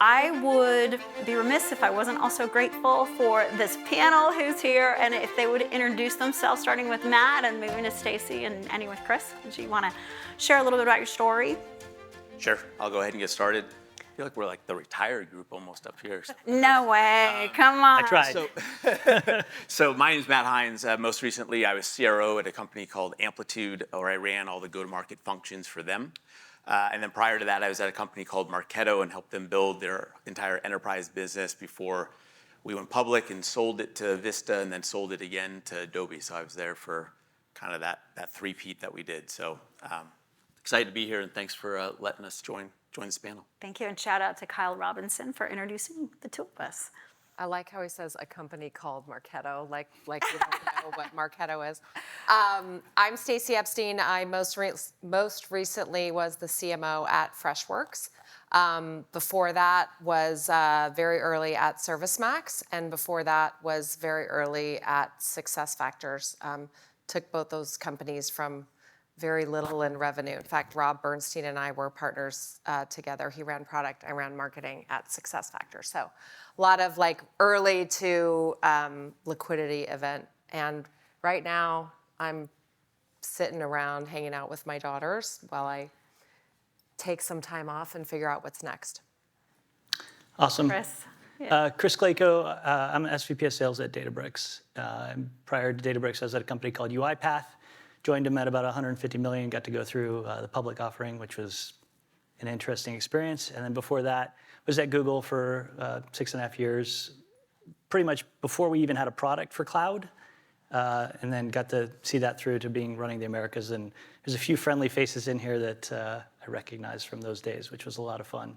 I would be remiss if I wasn't also grateful for this panel who's here, and if they would introduce themselves, starting with Matt and moving to Stacey and ending with Chris. Do you want to share a little bit about your story? Sure, I'll go ahead and get started. I feel like we're like the retired group almost up here. No way, come on. I tried. So my name's Matt Heinz. Most recently, I was CRO at a company called Amplitude, where I ran all the go-to-market functions for them. And then prior to that, I was at a company called Marketo and helped them build their entire enterprise business before we went public and sold it to Vista and then sold it again to Adobe. So I was there for kind of that three-peat that we did. So excited to be here, and thanks for letting us join this panel. Thank you, and shout out to Kyle Robinson for introducing the two of us. I like how he says a company called Marketo, like you don't know what Marketo is. I'm Stacey Epstein. I most recently was the CMO at Freshworks. Before that was very early at ServiceMax, and before that was very early at SuccessFactors. Took both those companies from very little in revenue. In fact, Rob Bernstein and I were partners together. He ran product, I ran marketing at SuccessFactors. So a lot of like early to liquidity event. And right now I'm sitting around hanging out with my daughters while I take some time off and figure out what's next. Awesome. Chris. Yeah. Chris Klayko, I'm an SVP of sales at Databricks. Prior to Databricks, I was at a company called UiPath. Joined them at about 150 million, got to go through the public offering, which was an interesting experience. And then before that, was at Google for 6.5 years, pretty much before we even had a product for cloud. And then got to see that through to running the Americas. And there's a few friendly faces in here that I recognize from those days, which was a lot of fun.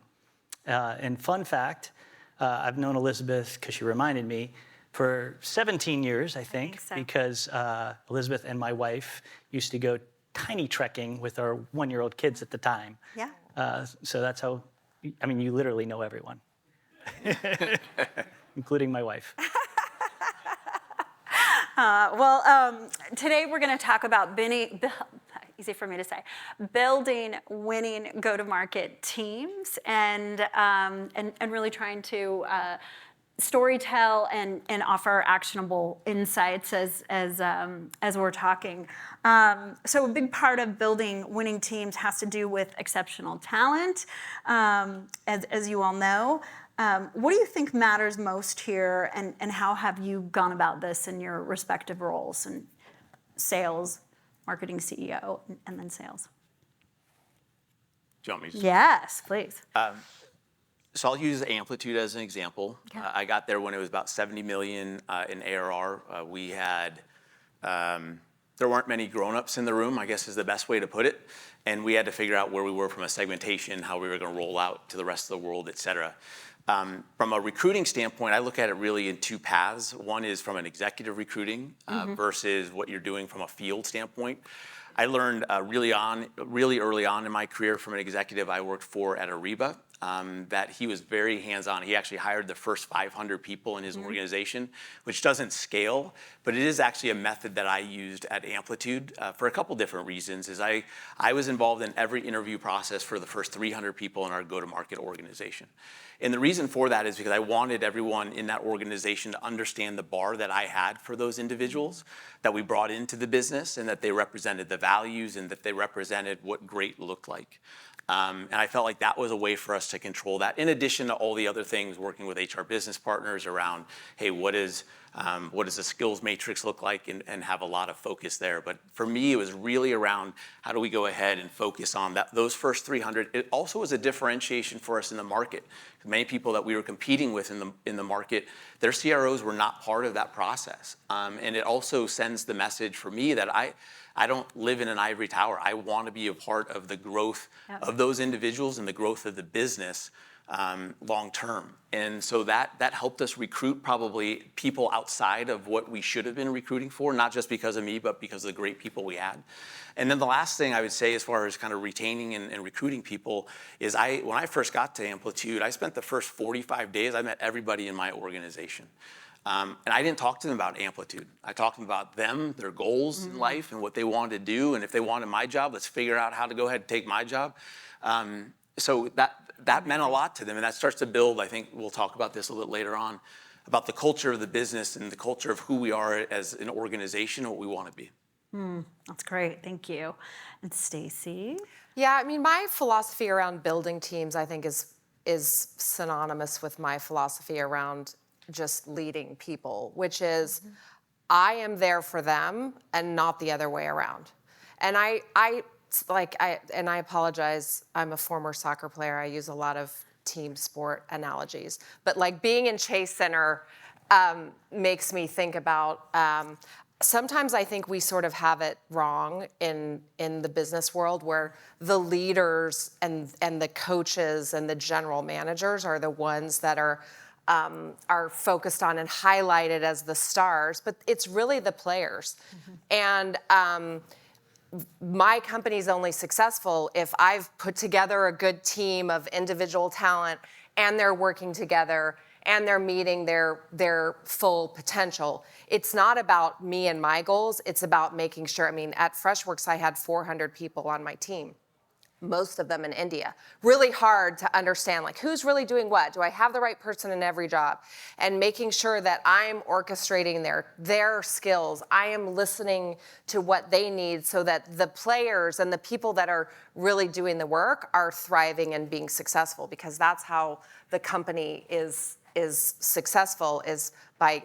And fun fact, I've known Elizabeth, because she reminded me, for 17 years, I think so. Because Elizabeth and my wife used to go tiny trekking with our 1-year-old kids at the time. Yeah. So that's how, I mean, you literally know everyone, including my wife. Today we're going to talk about easy for me to say, building winning go-to-market teams and really trying to storytell and offer actionable insights as we're talking. So a big part of building winning teams has to do with exceptional talent, as you all know. What do you think matters most here, and how have you gone about this in your respective roles in sales, marketing CEO, and then sales? Do you want me to? Yes, please. So I'll use Amplitude as an example. Okay. I got there when it was about 70 million in ARR. We had, there weren't many grown-ups in the room, I guess is the best way to put it. And we had to figure out where we were from a segmentation, how we were going to roll out to the rest of the world, et cetera. From a recruiting standpoint, I look at it really in two paths. One is from an executive recruiting versus what you're doing from a field standpoint. I learned really early on in my career from an executive I worked for at Ariba, that he was very hands-on. He actually hired the first 500 people in his organization, which doesn't scale, but it is actually a method that I used at Amplitude for a couple different reasons. Is I was involved in every interview process for the first 300 people in our go-to-market organization. And the reason for that is because I wanted everyone in that organization to understand the bar that I had for those individuals that we brought into the business, and that they represented the values and that they represented what great looked like. And I felt like that was a way for us to control that, in addition to all the other things, working with HR business partners around, hey, what does the skills matrix look like, and have a lot of focus there. But for me, it was really around how do we go ahead and focus on those first 300. It also was a differentiation for us in the market. Many people that we were competing with in the market, their CROs were not part of that process. And it also sends the message for me that I don't live in an ivory tower. I want to be a part of the growth of those individuals and the growth of the business long term. And so that helped us recruit probably people outside of what we should have been recruiting for, not just because of me, but because of the great people we had. And then the last thing I would say as far as kind of retaining and recruiting people is when I first got to Amplitude, I spent the first 45 days, I met everybody in my organization. And I didn't talk to them about Amplitude. I talked to them about them, their goals in life, and what they wanted to do. And if they wanted my job, let's figure out how to go ahead and take my job. so that meant a lot to them, and that starts to build. I think we'll talk about this a little later on, about the culture of the business and the culture of who we are as an organization and what we want to be. That's great. Thank you. And Stacey? Yeah, I mean, my philosophy around building teams, I think, is synonymous with my philosophy around just leading people, which is I am there for them and not the other way around. And I apologize, I'm a former soccer player. I use a lot of team sport analogies. But like being in Chase Center makes me think about, sometimes I think we sort of have it wrong in the business world, where the leaders and the coaches and the general managers are the ones that are focused on and highlighted as the stars, but it's really the players. And my company's only successful if I've put together a good team of individual talent and they're working together and they're meeting their full potential. It's not about me and my goals, it's about making sure, I mean, at Freshworks I had 400 people on my team, most of them in India. Really hard to understand, like, who's really doing what? Do I have the right person in every job? And making sure that I'm orchestrating their skills. I am listening to what they need so that the players and the people that are really doing the work are thriving and being successful, because that's how the company is successful, is by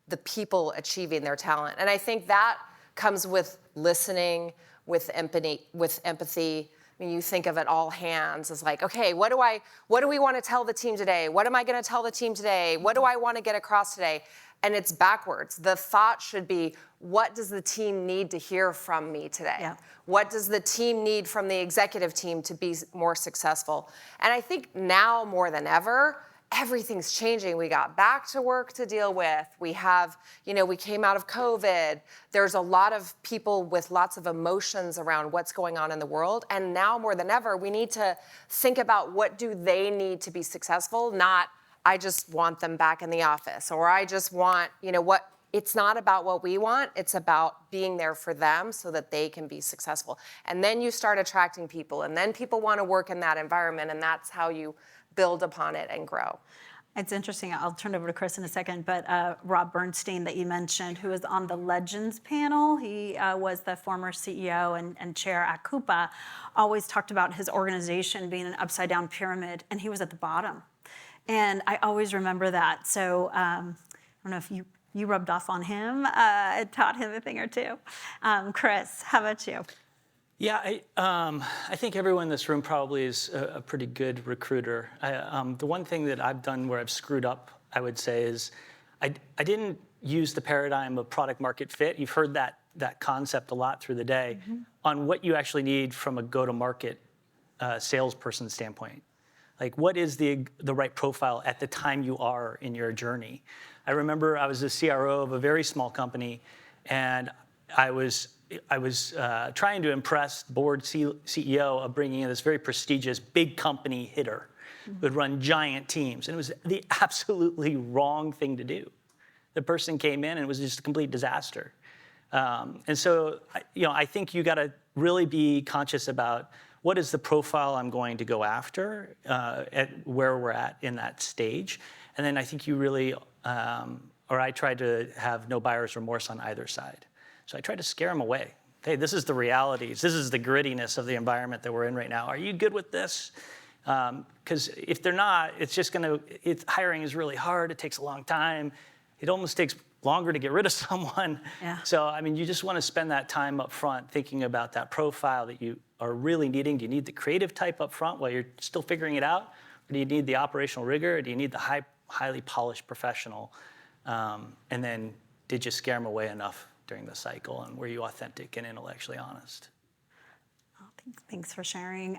the people achieving their talent. And I think that comes with listening, with empathy. I mean, you think of it all hands as like, okay, what do we want to tell the team today? What am I going to tell the team today? What do I want to get across today? And it's backwards. The thought should be, what does the team need to hear from me today? Yeah. What does the team need from the executive team to be more successful? And I think now more than ever, everything's changing. We got back to work to deal with. We have, we came out of COVID. There's a lot of people with lots of emotions around what's going on in the world. And now more than ever, we need to think about, what do they need to be successful? Not, I just want them back in the office, or I just want, what. It's not about what we want. It's about being there for them so that they can be successful. And then you start attracting people, and then people want to work in that environment, and that's how you build upon it and grow. It's interesting. I'll turn it over to Chris in a second, but Rob Bernstein that you mentioned, who was on the Legends panel, he was the former CEO and chair at Coupa, always talked about his organization being an upside down pyramid, and he was at the bottom. And I always remember that. So I don't know if you rubbed off on him, taught him a thing or two. Chris, how about you? Yeah, I think everyone in this room probably is a pretty good recruiter. The one thing that I've done where I've screwed up, I would say, is I didn't use the paradigm of product market fit. You've heard that concept a lot through the day, on what you actually need from a go-to-market salesperson standpoint. Like, what is the right profile at the time you are in your journey? I remember I was a CRO of a very small company, and I was trying to impress board CEO of bringing in this very prestigious big company hitter who would run giant teams. And it was the absolutely wrong thing to do. The person came in and it was just a complete disaster. And so, I think you got to really be conscious about, what is the profile I'm going to go after at where we're at in that stage. And then I think you really, or I tried to have no buyer's remorse on either side. So I tried to scare them away. Hey, this is the realities. This is the grittiness of the environment that we're in right now. Are you good with this? Because if they're not, it's just hiring is really hard. It takes a long time. It almost takes longer to get rid of someone. Yeah. So, you just want to spend that time up front thinking about that profile that you are really needing. Do you need the creative type up front while you're still figuring it out? Or do you need the operational rigor? Or do you need the highly polished professional? And then, did you scare them away enough during the cycle, and were you authentic and intellectually honest? Thanks for sharing.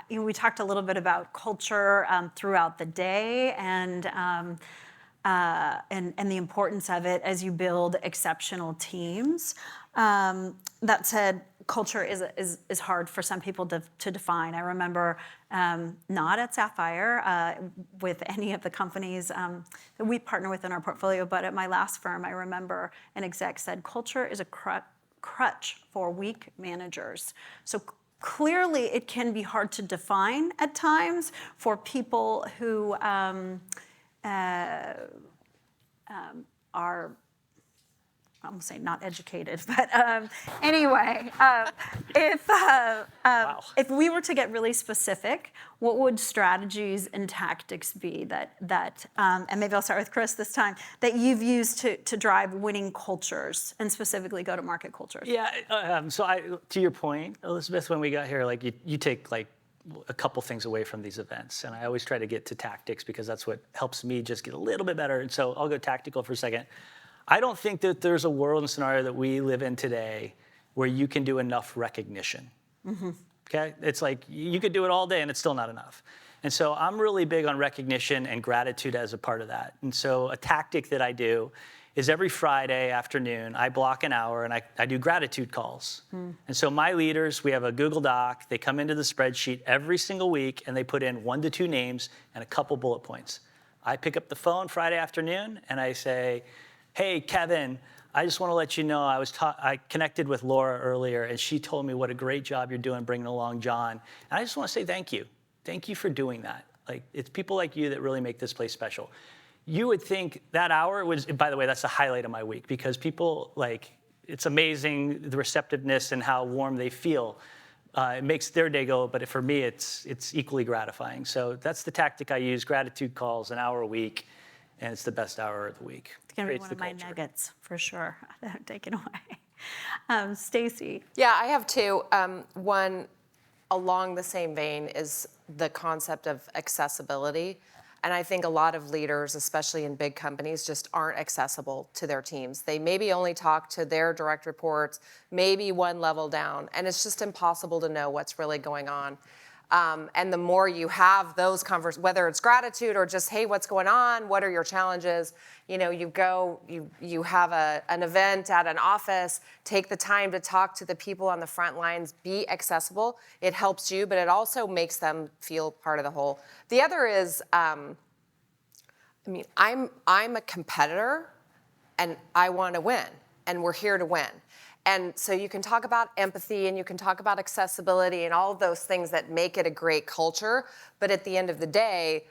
We talked a little bit about culture throughout the day, and the importance of it as you build exceptional teams. That said, culture is hard for some people to define. I remember not at Sapphire with any of the companies that we partner with in our portfolio, but at my last firm, I remember an exec said, culture is a crutch for weak managers. So clearly it can be hard to define at times for people who are, I'm gonna say not educated, but anyway, if we were to get really specific, what would strategies and tactics be that and maybe I'll start with Chris this time, that you've used to drive winning cultures and specifically go-to-market cultures? Yeah, to your point, Elizabeth, when we got here, like you take like a couple things away from these events, and I always try to get to tactics because that's what helps me just get a little bit better. And so I'll go tactical for a second. I don't think that there's a world and scenario that we live in today where you can do enough recognition. Okay, it's like you could do it all day and it's still not enough. And so I'm really big on recognition and gratitude as a part of that. And so a tactic that I do is every Friday afternoon, I block an hour and I do gratitude calls. And so my leaders, we have a Google Doc, they come into the spreadsheet every single week and they put in 1 to 2 names and a couple bullet points. I pick up the phone Friday afternoon and I say, hey, Kevin, I just want to let you know I connected with Laura earlier and she told me what a great job you're doing bringing along John. And I just want to say thank you. Thank you for doing that. Like, it's people like you that really make this place special. You would think that hour was, by the way, that's the highlight of my week because people, like, it's amazing the receptiveness and how warm they feel. It makes their day go, but for me, it's equally gratifying. So that's the tactic I use, gratitude calls, an hour a week, and it's the best hour of the week. It's going to be one of my nuggets, for sure. Don't take it away. Stacey. Yeah, I have 2. One, along the same vein, is the concept of accessibility. And I think a lot of leaders, especially in big companies, just aren't accessible to their teams. They maybe only talk to their direct reports, maybe one level down, and it's just impossible to know what's really going on. And the more you have those conversations, whether it's gratitude or just, hey, what's going on? What are your challenges? You know, you have an event at an office, take the time to talk to the people on the front lines, be accessible. It helps you, but it also makes them feel part of the whole. The other is, I'm a competitor and I want to win, and we're here to win. And so you can talk about empathy and you can talk about accessibility and all of those things that make it a great culture. But at the end of the day,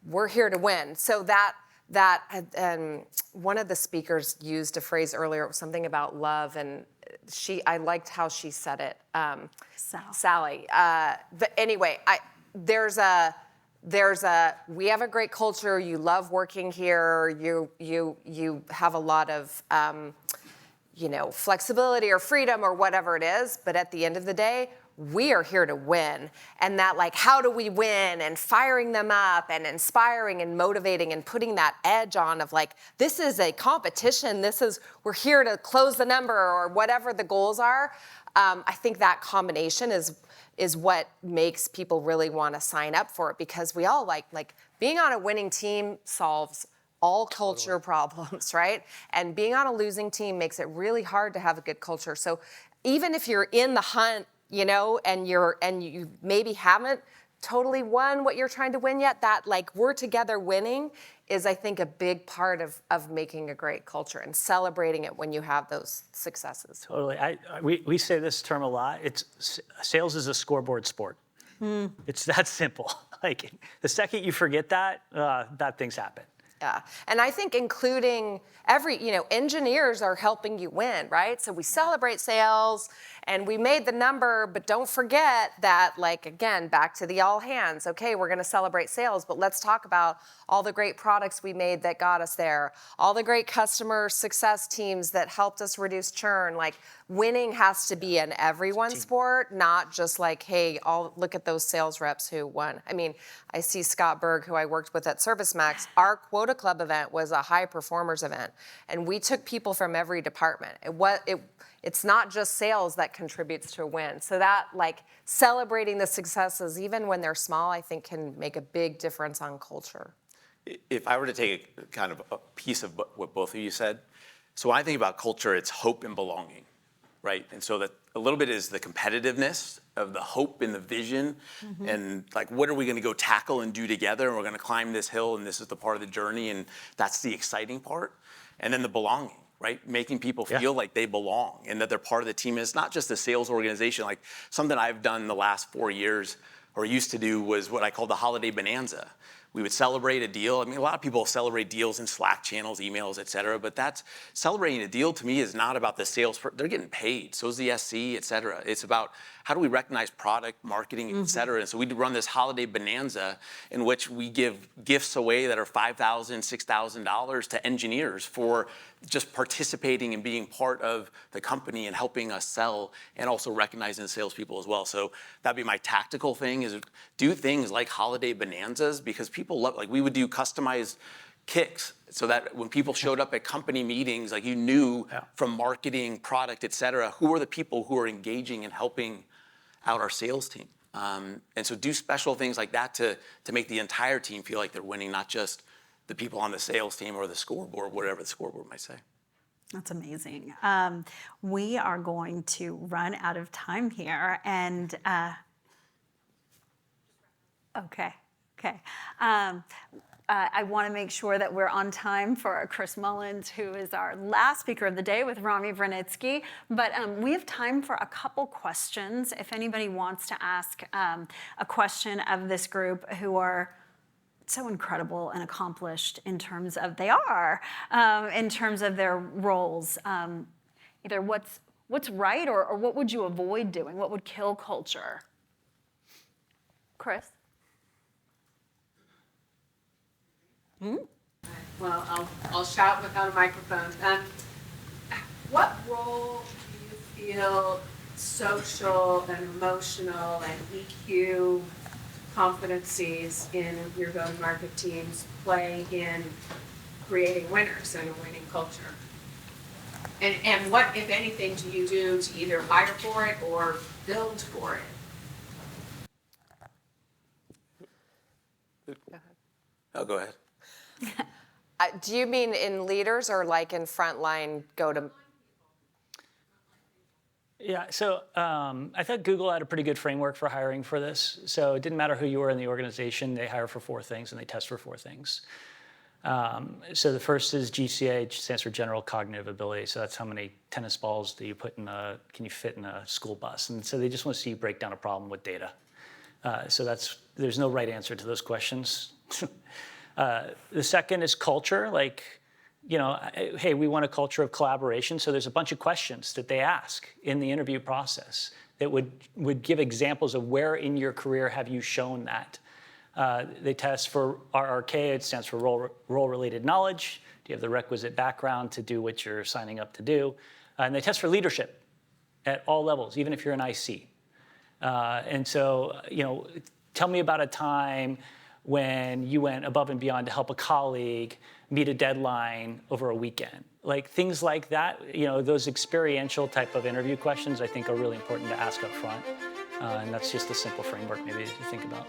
we're here to win. So one of the speakers used a phrase earlier, it was something about love, and I liked how she said it. Sally. But anyway, we have a great culture. You love working here. You have a lot of flexibility or freedom or whatever it is, but at the end of the day, we are here to win. And that, like, how do we win? And firing them up and inspiring and motivating and putting that edge on of, like, this is a competition. We're here to close the number or whatever the goals are. I think that combination is what makes people really want to sign up for it, because we all like being on a winning team solves all culture problems, right? And being on a losing team makes it really hard to have a good culture. So even if you're in the hunt, and you maybe haven't totally won what you're trying to win yet, that, like, we're together winning is, I think, a big part of making a great culture and celebrating it when you have those successes. Totally. We say this term a lot. Sales is a scoreboard sport. It's that simple. Like, the second you forget that, bad things happen. Yeah, and I think including engineers are helping you win, right? So we celebrate sales and we made the number, but don't forget that, like, again, back to the all hands. Okay, we're gonna celebrate sales, but let's talk about all the great products we made that got us there, all the great customer success teams that helped us reduce churn. Like, winning has to be an everyone sport, not just like, hey, look at those sales reps who won. I mean, I see Scott Berg, who I worked with at ServiceMax. Our Quota Club event was a high performers event, and we took people from every department. It's not just sales that contributes to a win. So that, like, celebrating the successes, even when they're small, I think can make a big difference on culture. If I were to take a kind of a piece of what both of you said, so when I think about culture, it's hope and belonging, right? And so that a little bit is the competitiveness of the hope and the vision, and, like, what are we going to go tackle and do together? And we're going to climb this hill, and this is the part of the journey, and that's the exciting part. And then the belonging, right? Making people feel like they belong and that they're part of the team. And it's not just a sales organization. Like something I've done the last 4 years or used to do was what I call the holiday bonanza. We would celebrate a deal. I mean, a lot of people celebrate deals in Slack channels, emails, et cetera, but that's celebrating a deal to me is not about the sales. They're getting paid. So is the SC, et cetera. It's about how do we recognize product, marketing, et cetera. And so we run this holiday bonanza in which we give gifts away that are $5,000, $6,000 to engineers for just participating and being part of the company and helping us sell and also recognizing the salespeople as well. So that'd be my tactical thing is do things like holiday bonanzas because people love, like we would do customized kicks so that when people showed up at company meetings, like you knew from marketing, product, et cetera, who are the people who are engaging and helping out our sales team. And so do special things like that to make the entire team feel like they're winning, not just the people on the sales team or the scoreboard, whatever the scoreboard might say. That's amazing. We are going to run out of time here, and okay. I want to make sure that we're on time for Chris Mullins, who is our last speaker of the day with Rami Vranitsky. But we have time for a couple questions. If anybody wants to ask a question of this group who are so incredible and accomplished in terms of in terms of their roles, either what's right or what would you avoid doing? What would kill culture? Chris? Well, I'll shout without a microphone. What role do you feel social and emotional and EQ competencies in your go-to-market teams play in creating winners and a winning culture? And what, if anything, do you do to either hire for it or build for it? Oh, go ahead. Do you mean in leaders or like in frontline go-to? Yeah, so I thought Google had a pretty good framework for hiring for this. So it didn't matter who you were in the organization, they hire for 4 things and they test for 4 things. So the first is GCA, which stands for General Cognitive Ability. So that's how many tennis balls do you can you fit in a school bus? And so they just want to see you break down a problem with data. So there's no right answer to those questions. The second is culture, like, hey, we want a culture of collaboration. So there's a bunch of questions that they ask in the interview process that would give examples of where in your career have you shown that. They test for RRK, it stands for role-related knowledge. Do you have the requisite background to do what you're signing up to do? And they test for leadership at all levels, even if you're an IC. And so, tell me about a time when you went above and beyond to help a colleague meet a deadline over a weekend. Like things like that, those experiential type of interview questions I think are really important to ask up front. And that's just a simple framework maybe to think about.